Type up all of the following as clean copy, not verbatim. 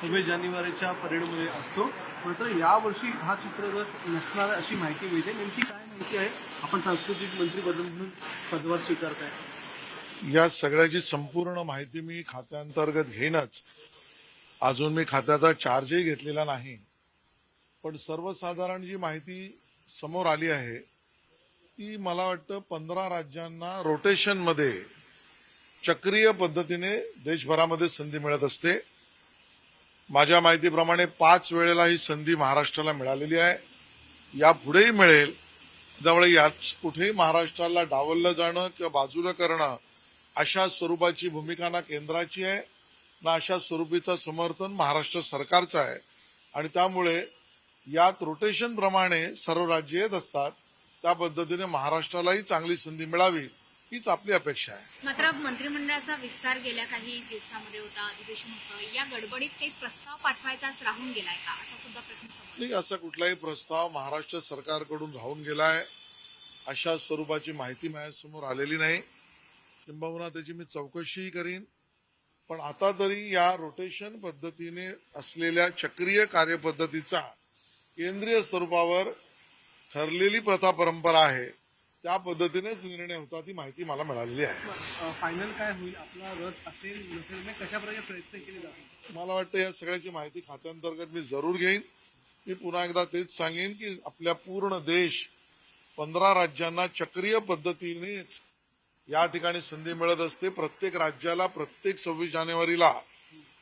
26 जानेवारीच्या परेडमध्ये असतो. मात्र यावर्षी हा चित्ररथ नसणार अशी माहिती मिळते. नेमकी काय माहिती आहे? आपण सांस्कृतिक मंत्री म्हणून पदभार स्वीकारताय. या सगळ्याची संपूर्ण माहिती मी खात्याअंतर्गत घेईनच. अजून मी खात्याचा चार्जही घेतलेला नाही, पण सर्वसाधारण जी माहिती समोर आली आहे ती मला वाटतं 15 राज्यांना रोटेशनमध्ये चक्रीय पद्धतीने देशभरामध्ये संधी मिळत असते. माझ्या माहितीप्रमाणे 5 वेळेला ही संधी महाराष्ट्राला मिळालेली आहे, यापुढेही मिळेल. त्यामुळे यात कुठेही महाराष्ट्राला डावललं जाणं किंवा बाजूला करणं अशा स्वरूपाची भूमिका ना केंद्राची आहे ना अशा स्वरूपीचं समर्थन महाराष्ट्र सरकारचं आहे. आणि त्यामुळे यात रोटेशन प्रमाणे सर्व राज्य येत असतात. त्या पद्धतीने महाराष्ट्रालाही चांगली संधी मिळावी हीच आपली अपेक्षा आहे. मात्र मंत्रिमंडळाचा विस्तार गेल्या काही दिवसांमध्ये होता, अधिवेशन होतं, या गडबडीत काही प्रस्ताव पाठवायचाच राहून गेलाय का, असा सुद्धा प्रश्न समोर नाही, असा कुठलाही प्रस्ताव महाराष्ट्र सरकारकडून राहून गेलाय अशा स्वरूपाची माहिती माझ्यासमोर आलेली नाही. किंबहुना त्याची मी चौकशीही करीन. पण आता तरी या रोटेशन पद्धतीने असलेल्या चक्रीय कार्यपद्धतीचा केंद्रीय स्वरूपावर ठरलेली प्रथा परंपरा आहे, त्या पद्धतीनेच निर्णय होता ती माहिती मला मिळालेली आहे. फायनल काय होईल? आपला रथ असेल नसेल, म्हणजे कशा प्रकारे प्रयत्न केले जातील? मला वाटतं या सगळ्याची माहिती खात्याअंतर्गत मी जरूर घेईन. मी पुन्हा एकदा तेच सांगेन की आपल्या पूर्ण देश 15 राज्यांना चक्रीय पद्धतीनेच या ठिकाणी संधी मिळत असते. प्रत्येक राज्याला प्रत्येक 26 जानेवारीला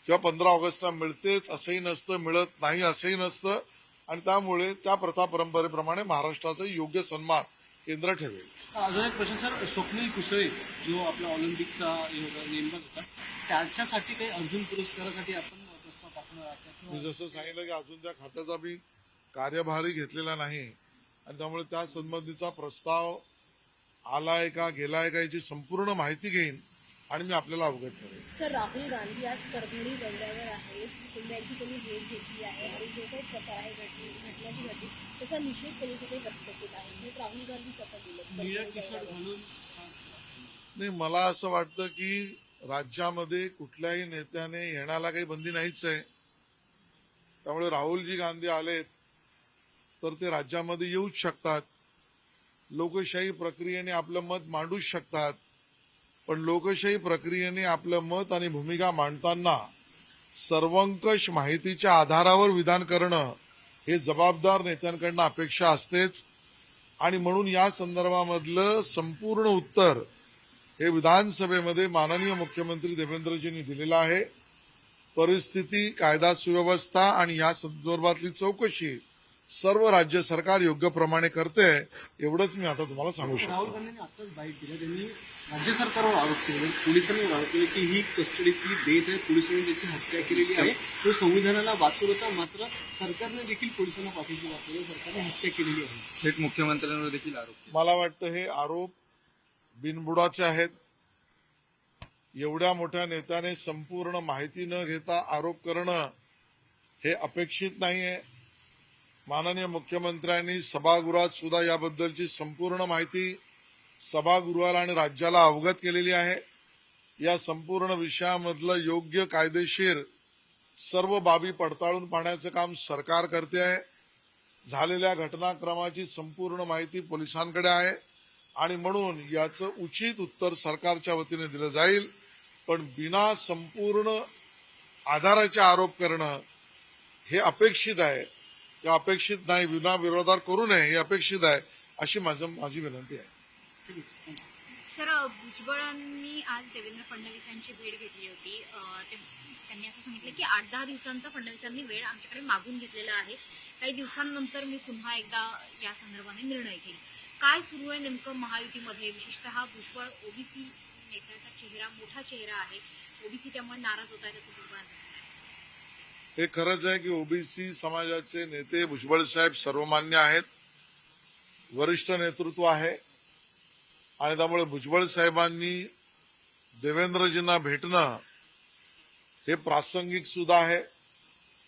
किंवा 15 ऑगस्टला मिळतेच असंही नसतं, मिळत नाही असंही नसतं. आणि त्यामुळे त्या प्रथा परंपरेप्रमाणे महाराष्ट्राचा योग्य सन्मान केंद्र ठेवेल. अजून एक प्रश्न सर, स्वप्नील कुसळे जो आपला ऑलिम्पिकचा नेमबाज होता, त्याच्यासाठी काही अर्जुन पुरस्कारासाठी आपण प्रस्ताव पाठवणार आहात? मी जसं सांगितलं की अजून त्या खात्याचा मी कार्यभारही घेतलेला नाही आणि त्यामुळे त्या संबंधीचा प्रस्ताव आलाय का गेलाय का याची संपूर्ण माहिती घेईन आणि मी आपल्याला अवगत करेन. सर, राहुल गांधी आज परभणी दौऱ्यावर आहेत. कुटुंबियांची त्यांनी भेट घेतली आहे आणि जो काही प्रकार आहे घटनाची घडली त्याचा निषेध त्यांनी तिथे व्यक्त केला आहे. हे राहुल गांधी स्वतः दिलं. नाही, मला असं वाटतं की राज्यामध्ये कुठल्याही नेत्याने येण्याला काही बंदी नाहीच आहे. त्यामुळे राहुलजी गांधी आलेत तर ते राज्यामध्ये येऊच शकतात. लोकशाही प्रक्रियेने आपलं मत मांडूच शकतात. पण लोकशाही प्रक्रियेने आपलं मत आणि भूमिका मांडताना सर्वंकष माहितीच्या आधारावर विधान करणं हे जबाबदार नेत्यांकडनं अपेक्षा असतेच. आणि म्हणून या संदर्भामधलं संपूर्ण उत्तर हे विधानसभेमध्ये माननीय मुख्यमंत्री देवेंद्रजींनी दिलेलं आहे. परिस्थिती, कायदा सुव्यवस्था आणि या संदर्भातली चौकशी सर्व राज्य सरकार योग्य प्रमाणे करते, एवढंच मी आता तुम्हाला सांगू शकतो. राहुल गांधींनी आताच बाईट दिला. त्यांनी राज्य सरकारवर आरोप केले, पोलिसांवर आरोप केले की ही कस्टडीतली डेथ आहे, पोलिसांनी त्याची हत्या केलेली आहे. तो संविधानाला वाचवत होता, मात्र सरकारने देखील पोलिसांना पाठीशी घातलेली, सरकारने हत्या केलेली आहे. थेट मुख्यमंत्र्यांवर देखील आरोप. मला वाटतं हे आरोप बिनबुडाचे आहेत. एवढ्या मोठ्या नेत्याने संपूर्ण माहिती न घेता आरोप करणं हे अपेक्षित नाहीये. माननीय मुख्यमंत्र्यांनी सभागृहात सुद्धा याबद्दलची संपूर्ण माहिती सभागृहाला आणि राज्याला अवगत केलेली आहे. या संपूर्ण विषयामधलं योग्य कायदेशीर सर्व बाबी पडताळून पाहण्याचं काम सरकार करते आहे. झालेल्या घटनाक्रमाची संपूर्ण माहिती पोलिसांकडे आहे आणि म्हणून याचं उचित उत्तर सरकारच्या वतीने दिलं जाईल. पण बिना संपूर्ण आधाराचे आरोप करणं हे अपेक्षित आहे. त्या अपेक्षित नाही, बिना विरोधात करू नये हे अपेक्षित आहे, अशी माझी विनंती आहे. सर, भुजबळांनी आज देवेंद्र फडणवीस यांची भेट घेतली होती. त्यांनी असं सांगितलं की 8-10 दिवसांचा फडणवीसांनी वेळ आमच्याकडे मागून घेतलेला आहे. काही दिवसांनंतर मी पुन्हा एकदा या संदर्भाने निर्णय घेईन. काय सुरू आहे नेमकं महायुतीमध्ये? विशेषतः भुजबळ ओबीसी नेत्याचा चेहरा, मोठा चेहरा आहे. ओबीसी त्यामुळे नाराज होत आहेत असं भुजबळांचं. हे खरंच आहे की ओबीसी समाजाचे नेते भुजबळ साहेब सर्वमान्य आहेत, वरिष्ठ नेतृत्व आहे आणि त्यामुळे भुजबळ साहेबांनी देवेंद्रजींना भेटणं हे प्रासंगिक सुद्धा आहे.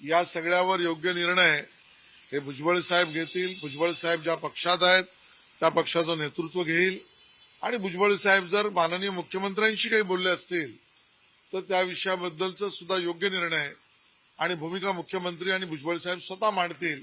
या सगळ्यावर योग्य निर्णय हे भुजबळ साहेब घेतील. भुजबळ साहेब ज्या पक्षात आहेत त्या पक्षाचं नेतृत्व घेईल आणि भुजबळ साहेब जर माननीय मुख्यमंत्र्यांशी काही बोलले असतील तर त्या विषयाबद्दलचा सुद्धा योग्य निर्णय आणि भूमिका मुख्यमंत्री आणि भुजबळ साहेब स्वतः मांडतील.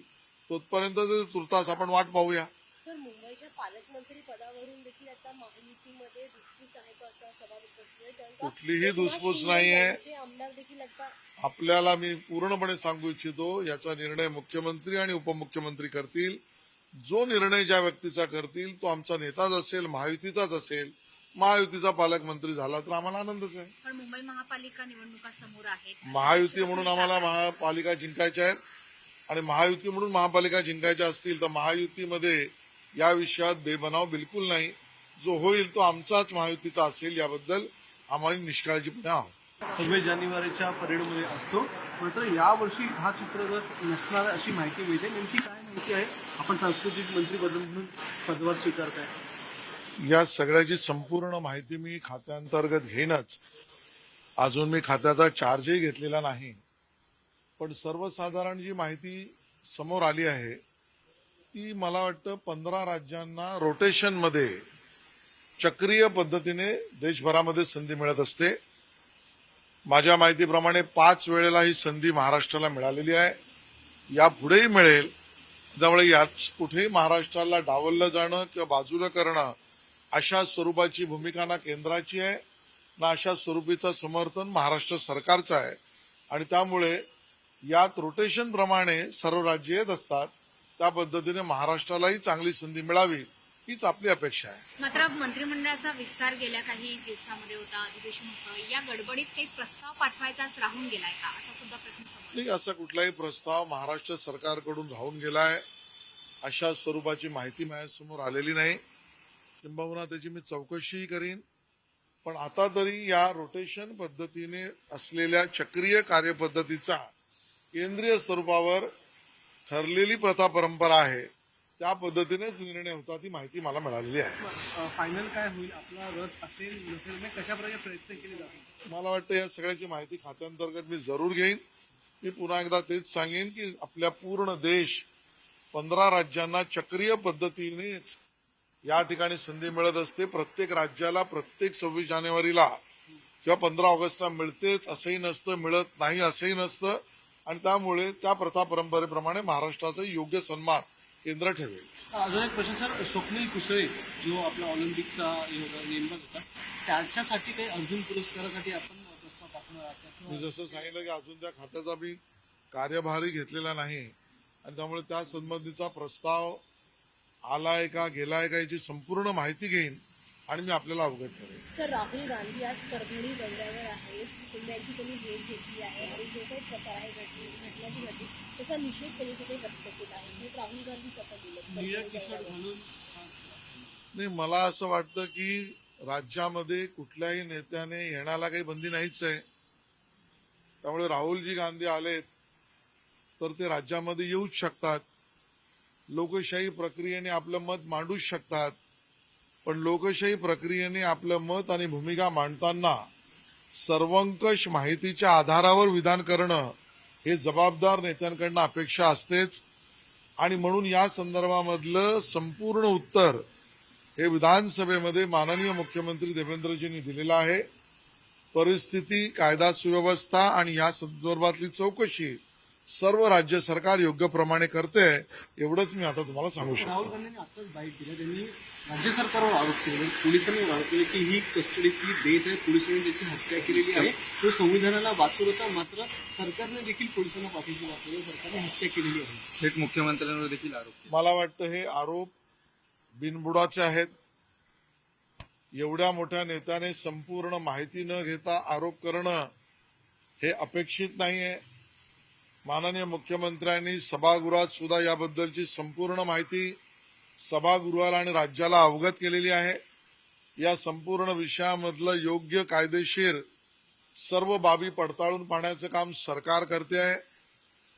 तोपर्यंत तुर्तास आपण वाट पाहूया. सर, मुंबईच्या पालकमंत्री पदावरून देखील आता महायुतीमध्ये धुसफूस आहे का असा सवाल उपस्थित आहे. कुठलीही धुसफूस नाहीये. त्यांचे आमदार देखील आता आपल्याला मी पूर्णपणे सांगू इच्छितो, याचा निर्णय मुख्यमंत्री आणि उपमुख्यमंत्री करतील. जो निर्णय ज्या व्यक्तीचा करतील तो आमचा नेताच असेल, महायुतीचाच असेल. महायुतीचा पालकमंत्री झाला तर आम्हाला आनंदच आहे. पण मुंबई महापालिका निवडणुका समोर आहेत. महायुती म्हणून आम्हाला महापालिका जिंकायच्या आहेत आणि महायुती म्हणून महापालिका जिंकायच्या असतील तर महायुतीमध्ये या विषयात बेबनाव बिलकुल नाही. जो होईल तो आमचाच महायुतीचा असेल याबद्दल आम्हाला निष्काळजीपणे आहोत. 26 जानेवारीच्या परेडमध्ये असतो, मात्र यावर्षी हा चित्ररथ नसणार अशी माहिती मिळते. नेमकी काय माहिती आहे? आपण सांस्कृतिक मंत्री म्हणून पदभार स्वीकारताय. या सगळ्याची संपूर्ण माहिती मी खात्याअंतर्गत घेईनच. अजून मी खात्याचा चार्जही घेतलेला नाही, पण सर्वसाधारण जी माहिती समोर आली आहे ती मला वाटतं 15 राज्यांना रोटेशनमध्ये चक्रीय पद्धतीने देशभरामध्ये संधी मिळत असते. माझ्या माहितीप्रमाणे 5 वेळेला ही संधी महाराष्ट्राला मिळालेली आहे, यापुढेही मिळेल. त्यामुळे यात कुठेही महाराष्ट्राला डावललं जाणं किंवा बाजूला करणं अशा स्वरूपाची भूमिका ना केंद्राची आहे ना अशा स्वरूपीचं समर्थन महाराष्ट्र सरकारचं आहे. आणि त्यामुळे यात रोटेशन प्रमाणे सर्व राज्य येत असतात. त्या पद्धतीने महाराष्ट्रालाही चांगली संधी मिळावी हीच आपली अपेक्षा आहे. मात्र मंत्रिमंडळाचा विस्तार गेल्या काही दिवसामध्ये होता, अधिवेशन होतं. या गडबडीत काही प्रस्ताव पाठवायचाच राहून गेलाय का, असा सुद्धा प्रश्न समोर नाही, असा कुठलाही प्रस्ताव महाराष्ट्र सरकारकडून राहून गेलाय अशा स्वरूपाची माहिती माझ्यासमोर आलेली नाही. किंबहुना त्याची मी चौकशीही करीन. पण आता तरी या रोटेशन पद्धतीने असलेल्या चक्रीय कार्यपद्धतीचा केंद्रीय स्वरूपावर ठरलेली प्रथा परंपरा आहे, त्या पद्धतीनेच निर्णय होता ती माहिती मला मिळालेली आहे. फायनल काय होईल? आपला रथ असेल नसेल, म्हणजे कशा प्रकारे प्रयत्न केले जातील? मला वाटतं या सगळ्याची माहिती खात्याअंतर्गत मी जरूर घेईन. मी पुन्हा एकदा तेच सांगेन की आपल्या पूर्ण देश 15 राज्यांना चक्रीय पद्धतीनेच या ठिकाणी संधी मिळत असते. प्रत्येक राज्याला प्रत्येक 26 जानेवारीला किंवा 15 ऑगस्टला मिळतेच असंही नसतं, मिळत नाही असंही नसतं. आणि त्यामुळे त्या प्रथा परंपरेप्रमाणे महाराष्ट्राचा योग्य सन्मान केंद्र ठेवेल. अजून एक प्रश्न सर, स्वप्नील कुसळे जो आपला ऑलिम्पिकचा नेमबाज होता, त्याच्यासाठी काही अर्जुन पुरस्कारासाठी आपण प्रस्ताव पाठवणार आहात? मी जसं सांगितलं की अजून त्या खात्याचा मी कार्यभारही घेतलेला नाही आणि त्यामुळे त्या संबंधीचा प्रस्ताव आलाय का गेलाय का याची संपूर्ण माहिती घेईन आणि मी आपल्याला अवगत करेन. सर, राहुल गांधी आज परभणी दौऱ्यावर आहेत. कुटुंबियांची त्यांनी भेट घेतली आहे आणि जो काही प्रकार आहे घटनाची घडली त्याचा निषेध त्यांनी तिथे व्यक्त केला आहे. हे राहुल गांधी स्वतः निळ्या दिलं. टी शर्ट घालून नाही, मला असं वाटतं की राज्यामध्ये कुठल्याही नेत्याने येण्याला काही बंदी नाहीच आहे. त्यामुळे राहुलजी गांधी आलेत तर ते राज्यामध्ये येऊच शकतात. लोकशाही प्रक्रियेने आपलं मत मांडूच शकतात. पण लोकशाही प्रक्रियेने आपलं मत आणि भूमिका मांडताना सर्वंकष माहितीच्या आधारावर विधान करणं हे जबाबदार नेत्यांकडनं अपेक्षा असतेच. आणि म्हणून या संदर्भामधलं संपूर्ण उत्तर हे विधानसभेमध्ये माननीय मुख्यमंत्री देवेंद्रजींनी दिलेलं आहे. परिस्थिती, कायदा सुव्यवस्था आणि या संदर्भातली चौकशी सर्व राज्य सरकार योग्य प्रमाणे करते, एवढंच मी आता तुम्हाला सांगू शकतो. राहुल गांधींनी आताच बाईट दिला. त्यांनी राज्य सरकारवर आरोप केले, पोलिसांवर आरोप केले की ही कस्टडीतली डेथ आहे, पोलिसांनी त्याची हत्या केलेली आहे. तो संविधानाला वाचवत होता, मात्र सरकारने देखील पोलिसांना पाठीशी घातलेली, सरकारने हत्या केलेली आहे. थेट मुख्यमंत्र्यांवर देखील आरोप केले. मला वाटतं हे आरोप बिनबुडाचे आहेत. एवढ्या मोठ्या नेत्याने संपूर्ण माहिती न घेता आरोप करणं हे अपेक्षित नाहीये. माननीय मुख्यमंत्र्यांनी सभागृहात सुद्धा याबद्दलची संपूर्ण माहिती सभागृहाला आणि राज्याला अवगत केलेली आहे. या संपूर्ण विषयामधलं योग्य कायदेशीर सर्व बाबी पडताळून पाहण्याचं काम सरकार करते आहे.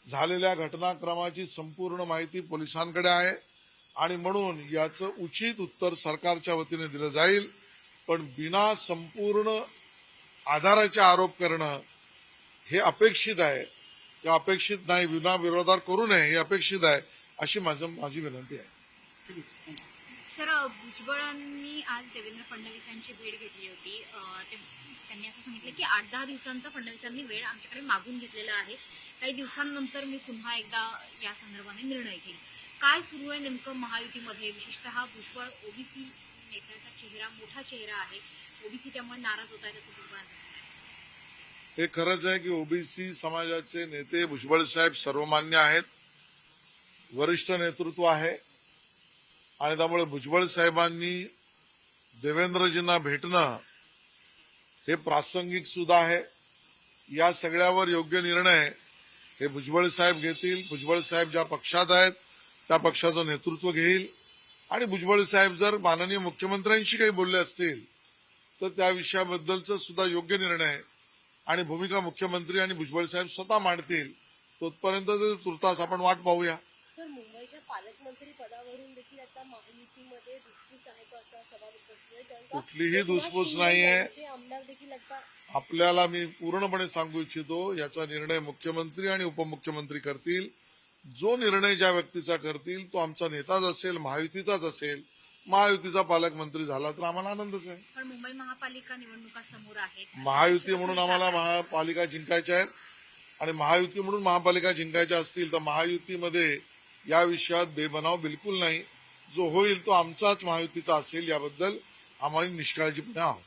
झालेल्या घटनाक्रमाची संपूर्ण माहिती पोलिसांकडे आहे आणि म्हणून याचं उचित उत्तर सरकारच्या वतीने दिलं जाईल. पण बिना संपूर्ण आधाराचे आरोप करणं हे अपेक्षित आहे, ते अपेक्षित नाही. विना विरोधात करू नये हे अपेक्षित आहे, अशी माझी विनंती आहे. सर, भुजबळांनी आज देवेंद्र फडणवीसांची भेट घेतली होती. त्यांनी असं सांगितलं की 8-10 दिवसांचा फडणवीसांनी वेळ आमच्याकडे मागून घेतलेला आहे. काही दिवसांनंतर मी पुन्हा एकदा या संदर्भाने निर्णय घेईन. काय सुरू आहे नेमकं महायुतीमध्ये? विशेषतः भुजबळ ओबीसी नेत्याचा चेहरा, मोठा चेहरा आहे. ओबीसी त्यामुळे नाराज होत आहेत असं भुजबळांचं म्हणणं आहे. हे खरंच आहे की ओबीसी समाजाचे नेते भुजबळ साहेब सर्वमान्य आहेत, वरिष्ठ नेतृत्व आहे आणि त्यामुळे भुजबळ साहेबांनी देवेंद्रजींना भेटणं हे प्रासंगिक सुद्धा आहे. या सगळ्यावर योग्य निर्णय हे भुजबळ साहेब घेतील. भुजबळ साहेब ज्या पक्षात आहेत त्या पक्षाचं नेतृत्व घेईल आणि भुजबळ साहेब जर माननीय मुख्यमंत्र्यांशी काही बोलले असतील तर त्या विषयाबद्दलचा सुद्धा योग्य निर्णय आणि भूमिका मुख्यमंत्री आणि भुजबळ साहेब स्वतः मांडतील. तोपर्यंत तुर्तास आपण वाट पाहूया. सर, मुंबईच्या पालकमंत्री पदावरून देखील आता महायुतीमध्ये धुसफूस आहे का असा सवाल उपस्थित आहे, कारण का कुठलीही धुसफूस नाहीये. जे आमदार देखील आता आपल्याला मी पूर्णपणे सांगू इच्छितो, याचा निर्णय मुख्यमंत्री आणि उपमुख्यमंत्री करतील. जो निर्णय ज्या व्यक्तीचा करतील तो आमचा नेताच असेल, महायुतीचाच असेल. महायुतीचा पालकमंत्री झाला तर आम्हाला आनंदच आहे. पण मुंबई महापालिका निवडणुका समोर आहेत. महायुती म्हणून आम्हाला महापालिका जिंकायच्या आहेत आणि महायुती म्हणून महापालिका जिंकायच्या असतील तर महायुतीमध्ये या विषयात बेबनाव बिलकुल नाही. जो होईल तो आमचाच महायुतीचा असेल याबद्दल आम्हाला निष्काळजीपणे आहोत.